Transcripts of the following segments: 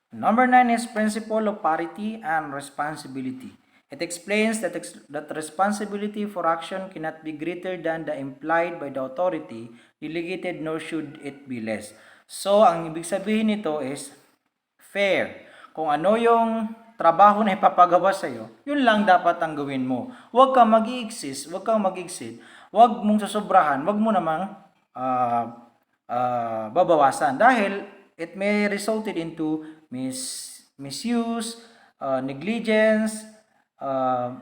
Number 9 is principle of parity and responsibility. It explains that responsibility for action cannot be greater than the implied by the authority delegated, nor should it be less. So, ang ibig sabihin nito is fair. Kung ano yung trabaho na ipapagawa sa iyo, yun lang dapat ang gawin mo. Huwag kang mag-i-exist, huwag kang mag-exceed, huwag mong susobrahan, huwag mo namang babawasan dahil it may resulted into misuse, negligence, uh,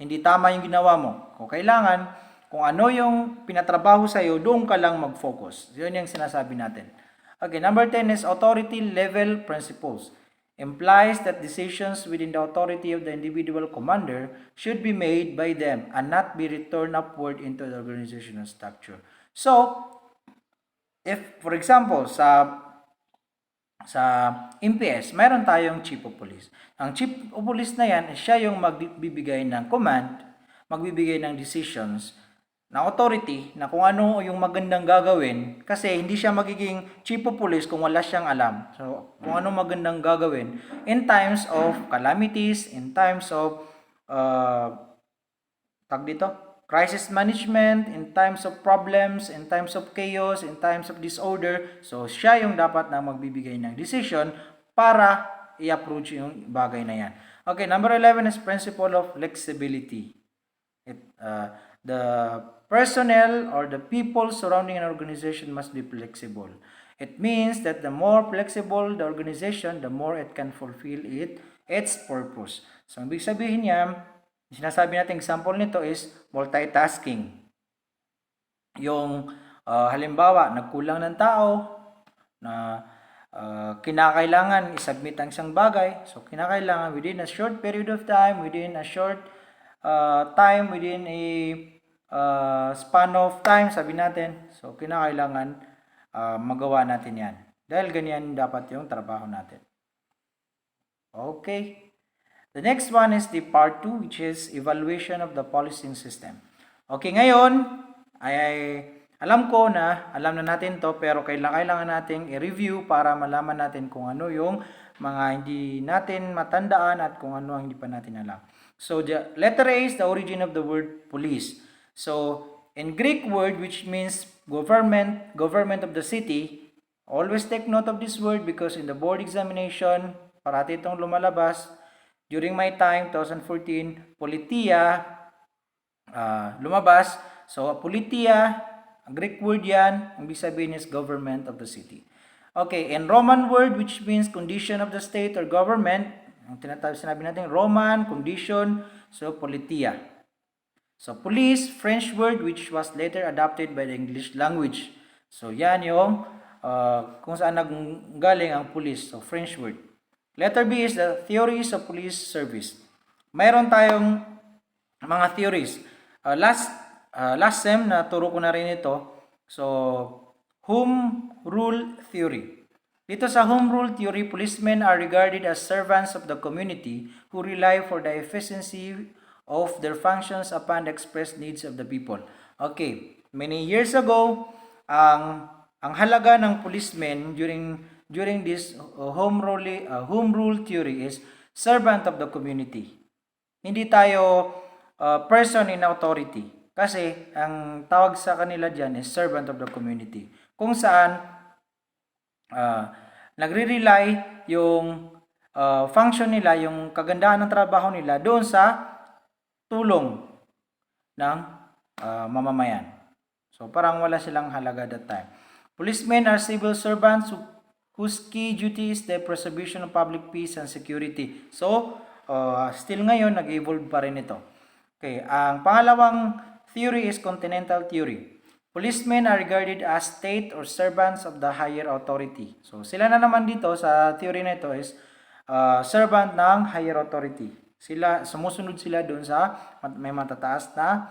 hindi tama yung ginawa mo. Kung kailangan, kung ano yung pinatrabaho sa iyo, doon ka lang mag-focus. Yun yung sinasabi natin. Okay, number 10 is authority level principles. Implies that decisions within the authority of the individual commander should be made by them and not be returned upward into the organizational structure. So, if for example, sa MPS, mayroon tayong chief of police. Ang chief of police na yan, siya yung magbibigay ng command, magbibigay ng decisions, na authority, na kung ano yung magandang gagawin, kasi hindi siya magiging chief of police kung wala siyang alam. So, kung ano magandang gagawin in times of calamities, in times of crisis management, in times of problems, in times of chaos, in times of disorder. So, siya yung dapat na magbibigay ng decision para i-approach yung bagay na yan. Okay, number 11 is principle of flexibility. The personnel or the people surrounding an organization must be flexible. It means that the more flexible the organization, the more it can fulfill its purpose. So, ang ibig sabihin niya, sinasabi natin example nito is multitasking. Yung halimbawa, nagkulang ng tao na kinakailangan isubmit ang isang bagay. So, kinakailangan within a short period of time, within a short time, within a span of time, sabi natin. So, kinakailangan magawa natin yan. Dahil ganyan dapat yung trabaho natin. Okay. The next one is the part 2, which is evaluation of the policing system. Okay, ngayon, alam ko na, alam na natin to, pero kailangan nating i-review para malaman natin kung ano yung mga hindi natin matandaan at kung ano ang hindi pa natin alam. So, the letter A is the origin of the word police. So, in Greek word, which means government of the city, always take note of this word because in the board examination, parati itong lumalabas. During my time, 2014, politia, lumabas. So, politia, ang Greek word yan, ang ibig sabihin is government of the city. Okay, and Roman word which means condition of the state or government, ang sinabi natin, Roman, condition, so politia. So, police, French word which was later adopted by the English language. So, yan yung kung saan nanggaling ang police, so French word. Letter B is the theories of police service. Mayroon tayong mga theories. Last sem na turo ko na rin ito. So, home rule theory. Dito sa home rule theory, policemen are regarded as servants of the community who rely for the efficiency of their functions upon the expressed needs of the people. Okay, many years ago, ang halaga ng policemen during this home rule theory is servant of the community. Hindi tayo person in authority. Kasi ang tawag sa kanila dyan is servant of the community. Kung saan nagre-rely yung function nila, yung kagandahan ng trabaho nila doon sa tulong ng mamamayan. So parang wala silang halaga that time. Policemen are civil servants whose key duty is the preservation of public peace and security. So, still ngayon, nag-evolve pa rin ito. Okay, ang pangalawang theory is continental theory. Policemen are regarded as state or servants of the higher authority. So, sila na naman dito sa theory na ito is servant ng higher authority. Sumusunod sila doon sa may matataas na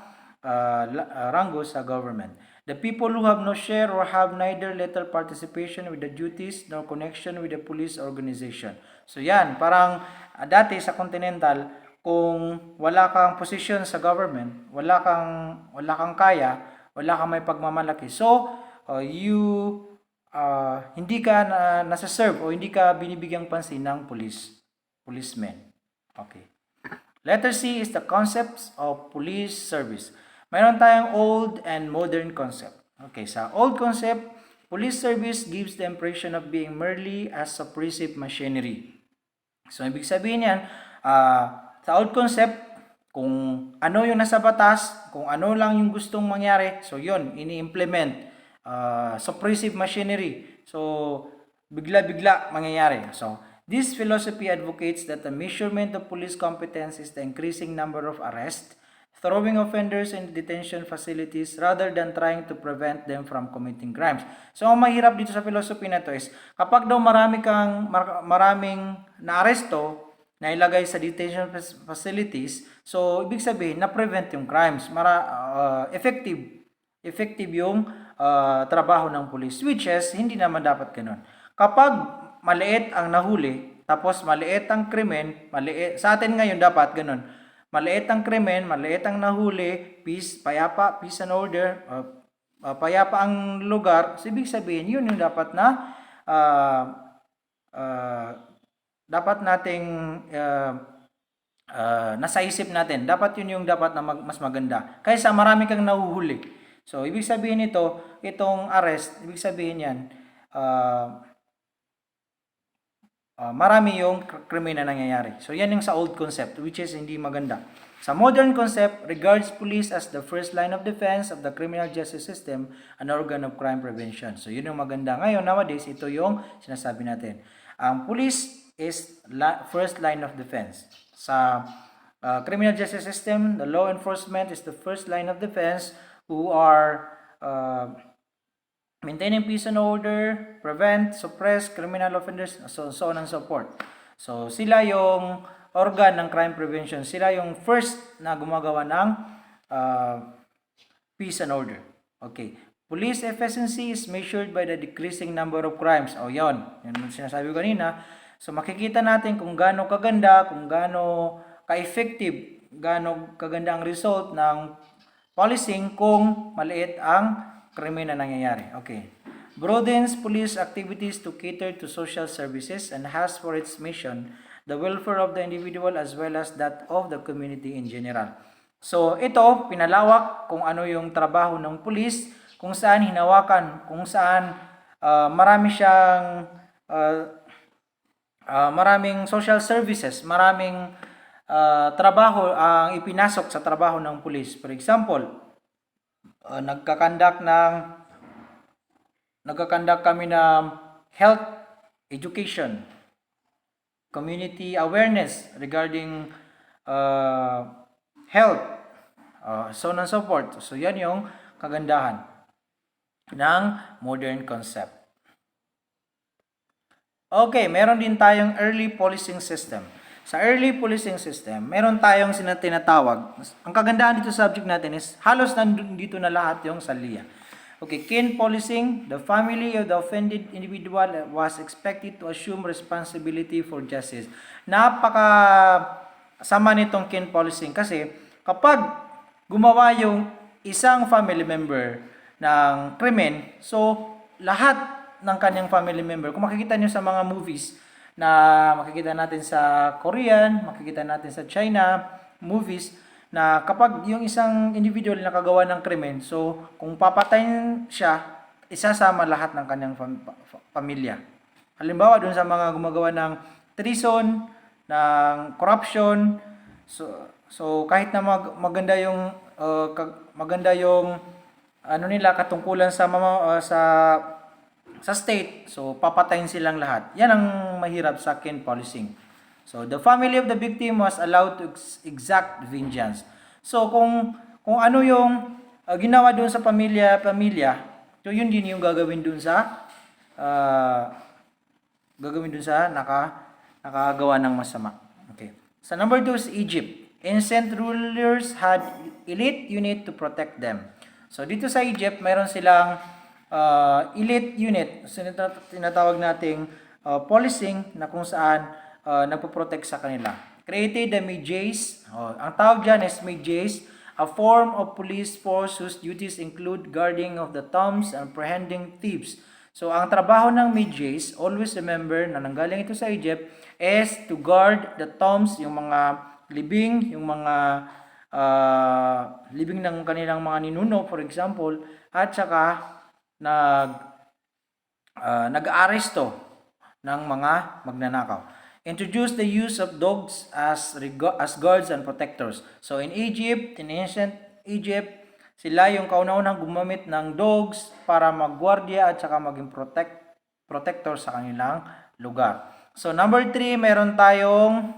ranggo sa government. The people who have no share or have neither little participation with the duties nor connection with the police organization. So yan, parang dati sa Continental, kung wala kang position sa government, wala kang kaya, wala kang may pagmamalaki. So, you hindi ka nasa-serve o hindi ka binibigyang pansin ng policemen. Okay. Letter C is the concepts of police service. Mayroon tayong old and modern concept. Okay, sa old concept, police service gives the impression of being merely a suppressive machinery. So, ibig sabihin yan, sa old concept, kung ano yung nasa batas, kung ano lang yung gustong mangyari, so yun, ini-implement. Suppressive machinery. So, bigla-bigla mangyayari. So, this philosophy advocates that the measurement of police competence is the increasing number of arrests, throwing offenders in detention facilities rather than trying to prevent them from committing crimes. So, ang mahirap dito sa philosophy na to is, kapag daw maraming naaresto, na ilagay sa detention facilities, so, ibig sabihin, na-prevent yung crimes. Effective yung trabaho ng police, which is, hindi naman dapat ganun. Kapag maliit ang nahuli, tapos maliit ang krimen, sa atin ngayon dapat ganun. Maliit ang krimen, maliit ang nahuli, peace and order, payapa ang lugar, so ibig sabihin, yun yung dapat na dapat nating nasa isip natin. Dapat yun yung dapat na mas maganda. Kaysa marami kang nahuhuli. So, ibig sabihin itong arrest, ibig sabihin yan, marami yung krimen na nangyayari. So, yan yung sa old concept, which is hindi maganda. Sa modern concept, regards police as the first line of defense of the criminal justice system, an organ of crime prevention. So, yun yung maganda. Ngayon, nowadays, ito yung sinasabi natin. Ang police is first line of defense. Sa criminal justice system, the law enforcement is the first line of defense who are maintaining peace and order, prevent, suppress criminal offenders, so on and so forth. So, sila yung organ ng crime prevention. Sila yung first na gumagawa ng peace and order. Okay. Police efficiency is measured by the decreasing number of crimes. O, yun. Yan yung sinasabi ko kanina. So, makikita natin kung gaano kaganda, kung gaano ka-effective, gaano kaganda ang result ng policing kung maliit ang krimen na nangyayari. Okay. Broadens police activities to cater to social services and has for its mission the welfare of the individual as well as that of the community in general. So, ito, pinalawak kung ano yung trabaho ng police, kung saan hinawakan, kung saan marami siyang maraming social services, maraming trabaho ang ipinasok sa trabaho ng police. For example, nagkakandak kami ng health education, community awareness regarding health, so on and so forth. So, yan yung kagandahan ng modern concept. Okay, meron din tayong early policing system. Sa early policing system, meron tayong tinatawag. Ang kagandahan dito sa subject natin is halos nandito na lahat yung salliya. Okay, kin policing, the family of the offended individual was expected to assume responsibility for justice. Napaka sama nitong kin policing kasi kapag gumawa yung isang family member ng krimen, so lahat ng kanyang family member, kung makikita niyo sa mga movies na makikita natin sa Korean, makikita natin sa China movies, na kapag yung isang individual nakagawa ng krimen, so kung papatayin siya, isasama lahat ng kanyang pamilya. Halimbawa, dun sa mga gumagawa ng treason, ng corruption, so kahit na maganda yung ano nila katungkulan sa state, so papatayin silang lahat. Yan ang mahirap sa kin policing. So the family of the victim was allowed to exact vengeance. So kung ano yung ginawa doon sa pamilya, so yun din yung gagawin doon sa nakagawa ng masama. Okay. So number 2 is Egypt. Ancient rulers had elite unit to protect them. So dito sa Egypt, mayroon silang elite unit, so tinatawag nating policing na kung saan nagpo-protect sa kanila. Created the Mages. Ang tawag dyan is Mages, a form of police force whose duties include guarding of the tombs and apprehending thieves. So, ang trabaho ng midges, always remember na nanggaling ito sa Egypt, is to guard the tombs, yung mga libing, yung mga libing ng kanilang mga ninuno, for example, at saka nag-aaresto ng mga magnanakaw. Introduce the use of dogs as guards and protectors. So, in Egypt, in ancient Egypt, sila yung kauna-unang gumamit ng dogs para maggwardya at saka maging protector sa kanilang lugar. So, number 3, meron tayong